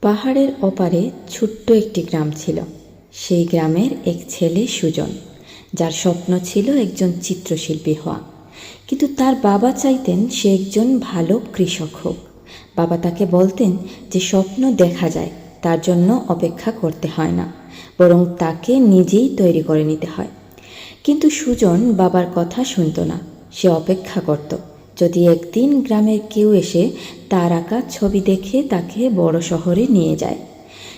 পাহাড়ের ওপারে ছোট্ট একটি গ্রাম ছিল। সেই গ্রামের এক ছেলে সুজন, যার স্বপ্ন ছিল একজন চিত্রশিল্পী হওয়া। কিন্তু তার বাবা চাইতেন সে একজন ভালো কৃষক হোক। বাবা তাকে বলতেন যে স্বপ্ন দেখা যায়, তার জন্য অপেক্ষা করতে হয় না, বরং তাকে নিজেই তৈরি করে নিতে হয়। কিন্তু সুজন বাবার কথা শুনত না। সে অপেক্ষা করত যদি একদিন গ্রামের কেউ এসে তার আঁকা ছবি দেখে তাকে বড় শহরে নিয়ে যায়।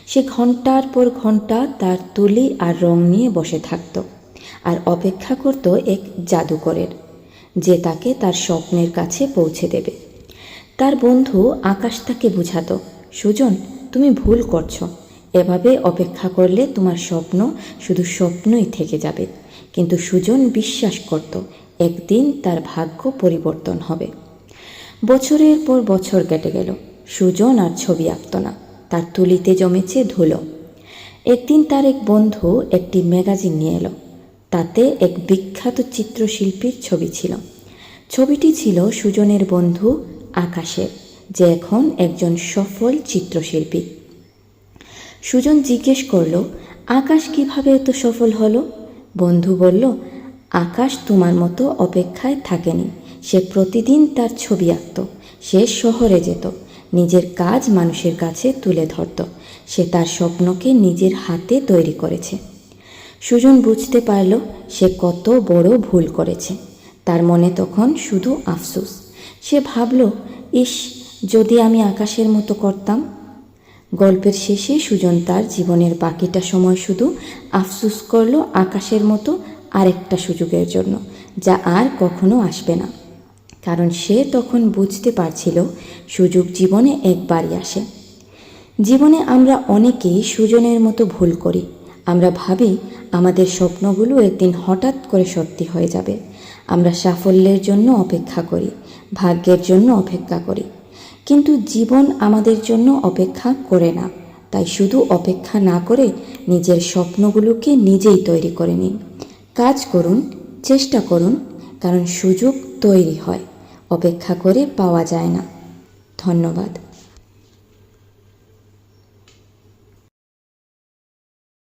সে ঘন্টার পর ঘন্টা তার তুলি আর রং নিয়ে বসে থাকত আর অপেক্ষা করত এক জাদুকরের, যে তাকে তার স্বপ্নের কাছে পৌঁছে দেবে। তার বন্ধু আকাশ তাকে বুঝাতো, সুজন, তুমি ভুল করছো। এভাবে অপেক্ষা করলে তোমার স্বপ্ন শুধু স্বপ্নই থেকে যাবে। কিন্তু সুজন বিশ্বাস করত একদিন তার ভাগ্য পরিবর্তন হবে। বছরের পর বছর কেটে গেল। সুজন আর ছবি আঁকত না, তার তুলিতে জমেছে ধুলো। একদিন তার এক বন্ধু একটি ম্যাগাজিন নিয়ে এলো। তাতে এক বিখ্যাত চিত্রশিল্পীর ছবি ছিল। ছবিটি ছিল সুজনের বন্ধু আকাশের, যে এখন একজন সফল চিত্রশিল্পী। সুজন জিজ্ঞেস করল, আকাশ কিভাবে এত সফল হলো? বন্ধু বলল, আকাশ তোমার মতো অপেক্ষায় থাকেনি। সে প্রতিদিন তার ছবি আঁকত, সে শহরে যেত, নিজের কাজ মানুষের কাছে তুলে ধরত। সে তার স্বপ্নকে নিজের হাতে তৈরি করেছে। সুজন বুঝতে পারল সে কত বড় ভুল করেছে। তার মনে তখন শুধু আফসোস। সে ভাবল, ইস, যদি আমি আকাশের মতো করতাম। গল্পের শেষে সুজন তার জীবনের বাকিটা সময় শুধু আফসোস করল আকাশের মতো আরেকটা সুযোগের জন্য, যা আর কখনো আসবে না। কারণ সে তখন বুঝতে পারছিল সুযোগ জীবনে একবারই আসে। জীবনে আমরা অনেকেই সুজনের মতো ভুল করি। আমরা ভাবি আমাদের স্বপ্নগুলো একদিন হঠাৎ করে সত্যি হয়ে যাবে। আমরা সাফল্যের জন্য অপেক্ষা করি, ভাগ্যের জন্য অপেক্ষা করি। কিন্তু জীবন আমাদের জন্য অপেক্ষা করে না। তাই শুধু অপেক্ষা না করে নিজের স্বপ্নগুলোকে নিজেই তৈরি করে নিন। কাজ করুন, চেষ্টা করুন, কারণ সুযোগ তৈরি হয়, অপেক্ষা করে পাওয়া যায় না। ধন্যবাদ।